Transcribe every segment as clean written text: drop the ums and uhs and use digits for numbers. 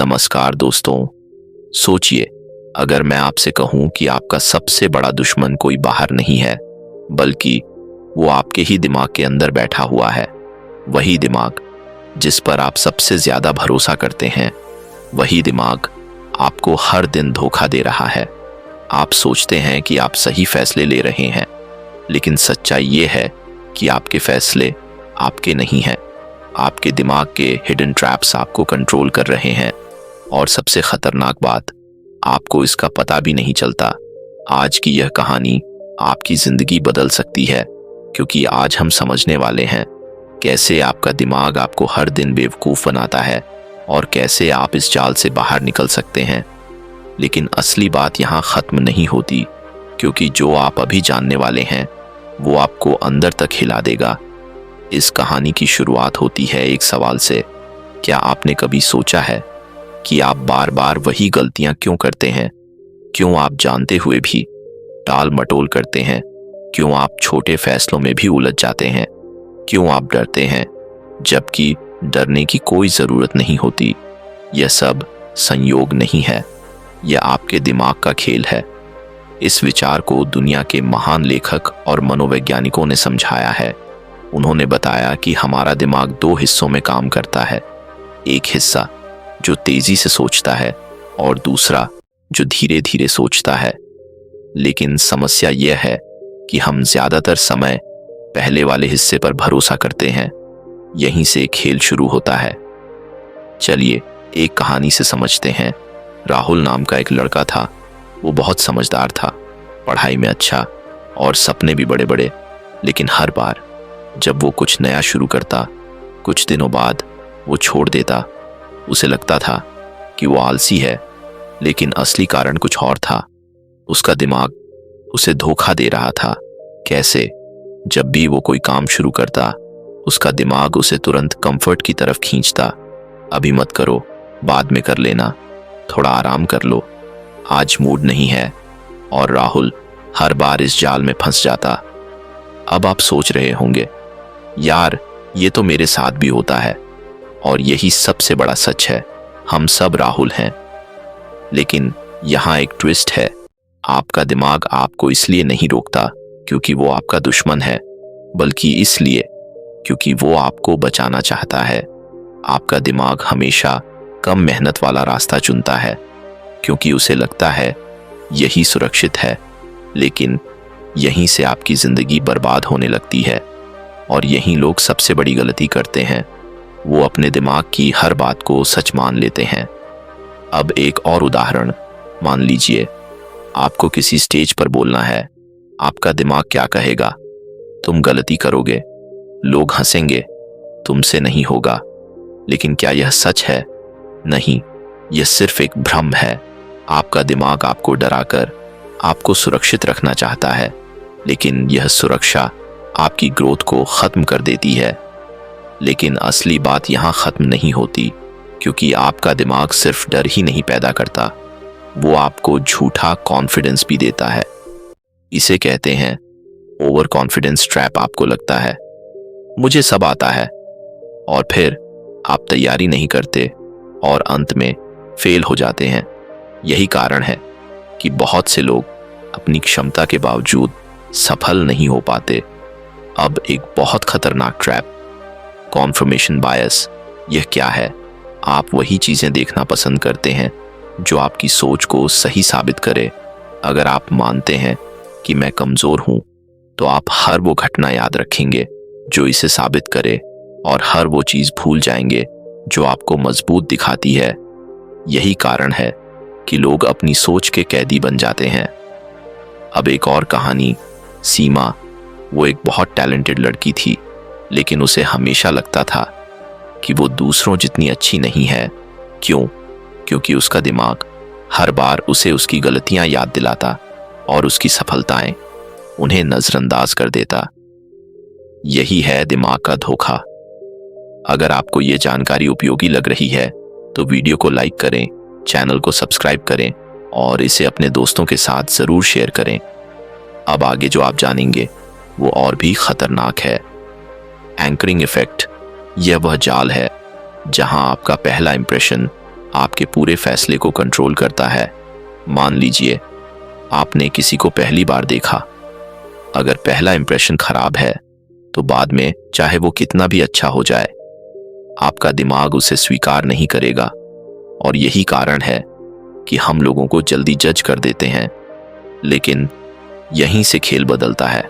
नमस्कार दोस्तों। सोचिए, अगर मैं आपसे कहूं कि आपका सबसे बड़ा दुश्मन कोई बाहर नहीं है, बल्कि वो आपके ही दिमाग के अंदर बैठा हुआ है। वही दिमाग जिस पर आप सबसे ज्यादा भरोसा करते हैं, वही दिमाग आपको हर दिन धोखा दे रहा है। आप सोचते हैं कि आप सही फैसले ले रहे हैं, लेकिन सच्चाई ये है कि आपके फैसले आपके नहीं हैं। आपके दिमाग के हिडन ट्रैप्स आपको कंट्रोल कर रहे हैं, और सबसे खतरनाक बात, आपको इसका पता भी नहीं चलता। आज की यह कहानी आपकी जिंदगी बदल सकती है, क्योंकि आज हम समझने वाले हैं कैसे आपका दिमाग आपको हर दिन बेवकूफ बनाता है और कैसे आप इस जाल से बाहर निकल सकते हैं। लेकिन असली बात यहाँ खत्म नहीं होती, क्योंकि जो आप अभी जानने वाले हैं वो आपको अंदर तक हिला देगा। इस कहानी की शुरुआत होती है एक सवाल से। क्या आपने कभी सोचा है कि आप बार बार वही गलतियां क्यों करते हैं? क्यों आप जानते हुए भी टाल मटोल करते हैं? क्यों आप छोटे फैसलों में भी उलझ जाते हैं? क्यों आप डरते हैं जबकि डरने की कोई जरूरत नहीं होती? यह सब संयोग नहीं है, यह आपके दिमाग का खेल है। इस विचार को दुनिया के महान लेखक और मनोवैज्ञानिकों ने समझाया है। उन्होंने बताया कि हमारा दिमाग दो हिस्सों में काम करता है। एक हिस्सा जो तेजी से सोचता है और दूसरा जो धीरे धीरे सोचता है। लेकिन समस्या यह है कि हम ज्यादातर समय पहले वाले हिस्से पर भरोसा करते हैं। यहीं से खेल शुरू होता है। चलिए एक कहानी से समझते हैं। राहुल नाम का एक लड़का था। वो बहुत समझदार था, पढ़ाई में अच्छा और सपने भी बड़े बड़े। लेकिन हर बार जब वो कुछ नया शुरू करता, कुछ दिनों बाद वो छोड़ देता। उसे लगता था कि वो आलसी है, लेकिन असली कारण कुछ और था। उसका दिमाग उसे धोखा दे रहा था। कैसे? जब भी वो कोई काम शुरू करता, उसका दिमाग उसे तुरंत कंफर्ट की तरफ खींचता। अभी मत करो, बाद में कर लेना, थोड़ा आराम कर लो, आज मूड नहीं है। और राहुल हर बार इस जाल में फंस जाता। अब आप सोच रहे होंगे, यार ये तो मेरे साथ भी होता है। और यही सबसे बड़ा सच है, हम सब राहुल हैं। लेकिन यहाँ एक ट्विस्ट है। आपका दिमाग आपको इसलिए नहीं रोकता क्योंकि वो आपका दुश्मन है, बल्कि इसलिए क्योंकि वो आपको बचाना चाहता है। आपका दिमाग हमेशा कम मेहनत वाला रास्ता चुनता है, क्योंकि उसे लगता है यही सुरक्षित है। लेकिन यहीं से आपकी जिंदगी बर्बाद होने लगती है। और यहीं लोग सबसे बड़ी गलती करते हैं, वो अपने दिमाग की हर बात को सच मान लेते हैं। अब एक और उदाहरण, मान लीजिए आपको किसी स्टेज पर बोलना है। आपका दिमाग क्या कहेगा? तुम गलती करोगे, लोग हंसेंगे, तुमसे नहीं होगा। लेकिन क्या यह सच है? नहीं, यह सिर्फ एक भ्रम है। आपका दिमाग आपको डराकर आपको सुरक्षित रखना चाहता है, लेकिन यह सुरक्षा आपकी ग्रोथ को खत्म कर देती है। लेकिन असली बात यहाँ खत्म नहीं होती, क्योंकि आपका दिमाग सिर्फ डर ही नहीं पैदा करता, वो आपको झूठा कॉन्फिडेंस भी देता है। इसे कहते हैं ओवर कॉन्फिडेंस ट्रैप। आपको लगता है मुझे सब आता है, और फिर आप तैयारी नहीं करते और अंत में फेल हो जाते हैं। यही कारण है कि बहुत से लोग अपनी क्षमता के बावजूद सफल नहीं हो पाते। अब एक बहुत खतरनाक ट्रैप, कॉन्फर्मेशन बायस। यह क्या है? आप वही चीजें देखना पसंद करते हैं जो आपकी सोच को सही साबित करे। अगर आप मानते हैं कि मैं कमजोर हूं, तो आप हर वो घटना याद रखेंगे जो इसे साबित करे, और हर वो चीज भूल जाएंगे जो आपको मजबूत दिखाती है। यही कारण है कि लोग अपनी सोच के कैदी बन जाते हैं। अब एक और कहानी, सीमा। वो एक बहुत टैलेंटेड लड़की थी, लेकिन उसे हमेशा लगता था कि वो दूसरों जितनी अच्छी नहीं है। क्यों? क्योंकि उसका दिमाग हर बार उसे उसकी गलतियां याद दिलाता और उसकी सफलताएं उन्हें नजरअंदाज कर देता। यही है दिमाग का धोखा। अगर आपको ये जानकारी उपयोगी लग रही है तो वीडियो को लाइक करें, चैनल को सब्सक्राइब करें और इसे अपने दोस्तों के साथ जरूर शेयर करें। अब आगे जो आप जानेंगे वो और भी खतरनाक है। Anchoring effect. यह वह जाल है जहां आपका पहला इंप्रेशन आपके पूरे फैसले को कंट्रोल करता है। मान लीजिए आपने किसी को पहली बार देखा, अगर पहला इंप्रेशन खराब है तो बाद में चाहे वो कितना भी अच्छा हो जाए, आपका दिमाग उसे स्वीकार नहीं करेगा। और यही कारण है कि हम लोगों को जल्दी जज कर देते हैं। लेकिन यहीं से खेल बदलता है,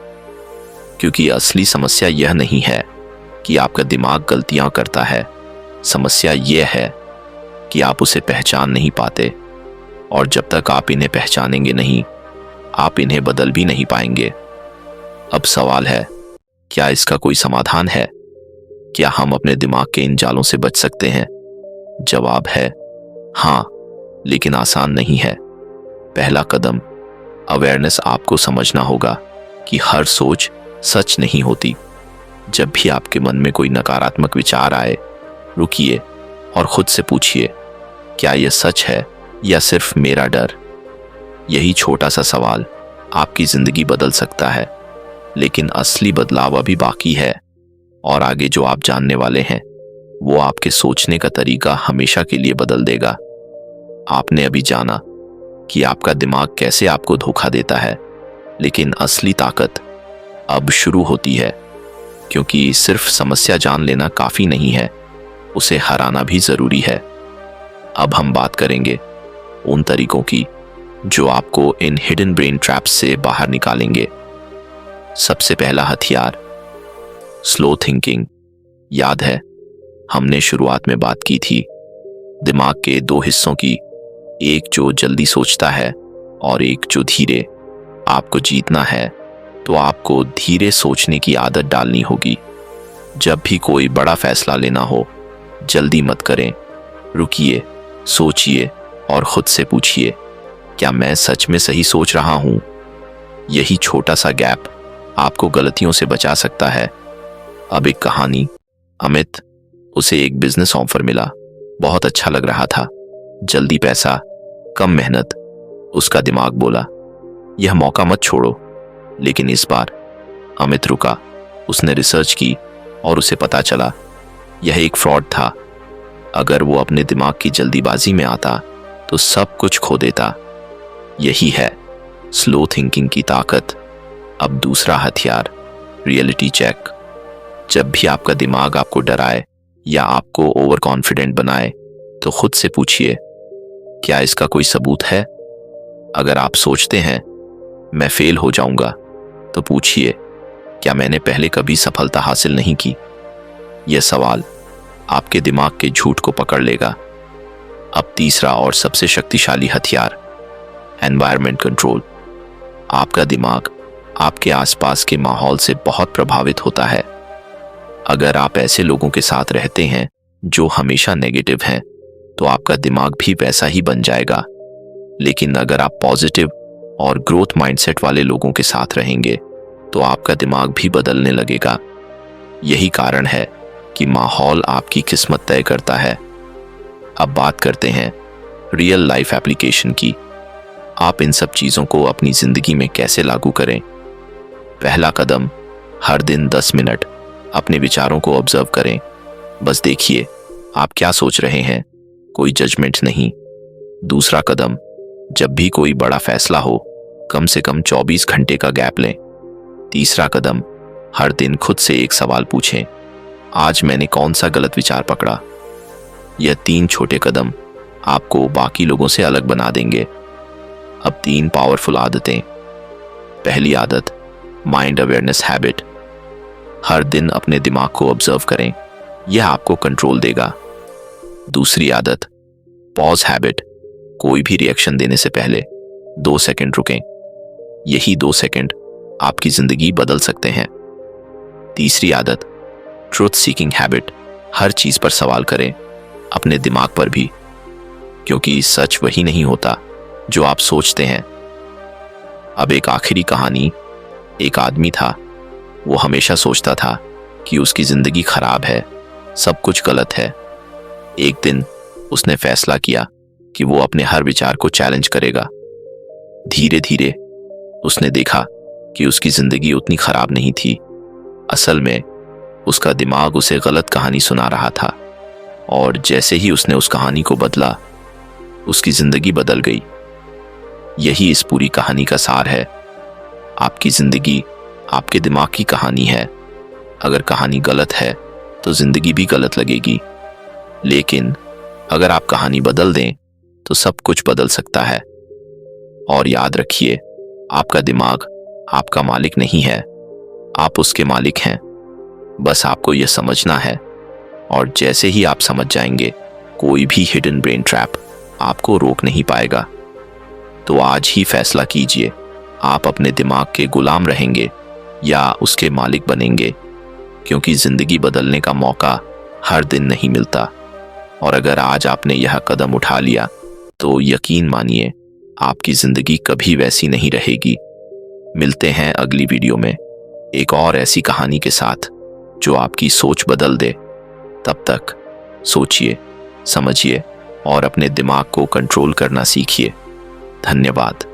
क्योंकि असली समस्या यह नहीं है कि आपका दिमाग गलतियां करता है। समस्या यह है कि आप उसे पहचान नहीं पाते, और जब तक आप इन्हें पहचानेंगे नहीं, आप इन्हें बदल भी नहीं पाएंगे। अब सवाल है, क्या इसका कोई समाधान है? क्या हम अपने दिमाग के इन जालों से बच सकते हैं? जवाब है हाँ, लेकिन आसान नहीं है। पहला कदम अवेयरनेस। आपको समझना होगा कि हर सोच सच नहीं होती। जब भी आपके मन में कोई नकारात्मक विचार आए, रुकिए और खुद से पूछिए, क्या यह सच है या सिर्फ मेरा डर? यही छोटा सा सवाल आपकी जिंदगी बदल सकता है। लेकिन असली बदलाव अभी बाकी है, और आगे जो आप जानने वाले हैं वो आपके सोचने का तरीका हमेशा के लिए बदल देगा। आपने अभी जाना कि आपका दिमाग कैसे आपको धोखा देता है, लेकिन असली ताकत अब शुरू होती है, क्योंकि सिर्फ समस्या जान लेना काफी नहीं है, उसे हराना भी जरूरी है। अब हम बात करेंगे उन तरीकों की जो आपको इन हिडन ब्रेन ट्रैप्स से बाहर निकालेंगे। सबसे पहला हथियार, स्लो थिंकिंग। याद है हमने शुरुआत में बात की थी दिमाग के दो हिस्सों की, एक जो जल्दी सोचता है और एक जो धीरे। आपको जीतना है तो आपको धीरे सोचने की आदत डालनी होगी। जब भी कोई बड़ा फैसला लेना हो, जल्दी मत करें, रुकिए, सोचिए और खुद से पूछिए, क्या मैं सच में सही सोच रहा हूं? यही छोटा सा गैप आपको गलतियों से बचा सकता है। अब एक कहानी। अमित, उसे एक बिजनेस ऑफर मिला, बहुत अच्छा लग रहा था। जल्दी पैसा, कम मेहनत। उसका दिमाग बोला, यह मौका मत छोड़ो। लेकिन इस बार अमित रुका। उसने रिसर्च की और उसे पता चला यह एक फ्रॉड था। अगर वो अपने दिमाग की जल्दीबाजी में आता तो सब कुछ खो देता। यही है स्लो थिंकिंग की ताकत। अब दूसरा हथियार, रियलिटी चेक। जब भी आपका दिमाग आपको डराए या आपको ओवर कॉन्फिडेंट बनाए, तो खुद से पूछिए, क्या इसका कोई सबूत है? अगर आप सोचते हैं मैं फेल हो जाऊंगा, तो पूछिए, क्या मैंने पहले कभी सफलता हासिल नहीं की? यह सवाल आपके दिमाग के झूठ को पकड़ लेगा। अब तीसरा और सबसे शक्तिशाली हथियार, एनवायरनमेंट कंट्रोल। आपका दिमाग आपके आसपास के माहौल से बहुत प्रभावित होता है। अगर आप ऐसे लोगों के साथ रहते हैं जो हमेशा नेगेटिव हैं, तो आपका दिमाग भी वैसा ही बन जाएगा। लेकिन अगर आप पॉजिटिव और ग्रोथ माइंडसेट वाले लोगों के साथ रहेंगे, तो आपका दिमाग भी बदलने लगेगा। यही कारण है कि माहौल आपकी किस्मत तय करता है। अब बात करते हैं रियल लाइफ एप्लीकेशन की। आप इन सब चीज़ों को अपनी ज़िंदगी में कैसे लागू करें? पहला कदम, हर दिन 10 मिनट अपने विचारों को ऑब्जर्व करें। बस देखिए आप क्या सोच रहे हैं, कोई जजमेंट नहीं। दूसरा कदम, जब भी कोई बड़ा फैसला हो, कम से कम 24 घंटे का गैप लें। तीसरा कदम, हर दिन खुद से एक सवाल पूछें, आज मैंने कौन सा गलत विचार पकड़ा? यह 3 छोटे कदम आपको बाकी लोगों से अलग बना देंगे। अब 3 पावरफुल आदतें। पहली आदत, माइंड अवेयरनेस हैबिट। हर दिन अपने दिमाग को ऑब्जर्व करें, यह आपको कंट्रोल देगा। दूसरी आदत, पॉज हैबिट। कोई भी रिएक्शन देने से पहले 2 सेकंड रुकें। यही 2 सेकंड आपकी जिंदगी बदल सकते हैं। तीसरी आदत, ट्रुथ सीकिंग हैबिट। हर चीज पर सवाल करें, अपने दिमाग पर भी, क्योंकि सच वही नहीं होता जो आप सोचते हैं। अब एक आखिरी कहानी। एक आदमी था, वो हमेशा सोचता था कि उसकी जिंदगी खराब है, सब कुछ गलत है। एक दिन उसने फैसला किया कि वो अपने हर विचार को चैलेंज करेगा। धीरे धीरे उसने देखा कि उसकी जिंदगी उतनी खराब नहीं थी। असल में उसका दिमाग उसे गलत कहानी सुना रहा था, और जैसे ही उसने उस कहानी को बदला, उसकी जिंदगी बदल गई। यही इस पूरी कहानी का सार है। आपकी जिंदगी आपके दिमाग की कहानी है। अगर कहानी गलत है तो जिंदगी भी गलत लगेगी, लेकिन अगर आप कहानी बदल दें तो सब कुछ बदल सकता है। और याद रखिए, आपका दिमाग आपका मालिक नहीं है, आप उसके मालिक हैं। बस आपको यह समझना है, और जैसे ही आप समझ जाएंगे, कोई भी हिडन ब्रेन ट्रैप आपको रोक नहीं पाएगा। तो आज ही फैसला कीजिए, आप अपने दिमाग के गुलाम रहेंगे या उसके मालिक बनेंगे, क्योंकि जिंदगी बदलने का मौका हर दिन नहीं मिलता। और अगर आज आपने यह कदम उठा लिया तो यकीन मानिए, आपकी जिंदगी कभी वैसी नहीं रहेगी। मिलते हैं अगली वीडियो में एक और ऐसी कहानी के साथ जो आपकी सोच बदल दे। तब तक सोचिए, समझिए और अपने दिमाग को कंट्रोल करना सीखिए। धन्यवाद।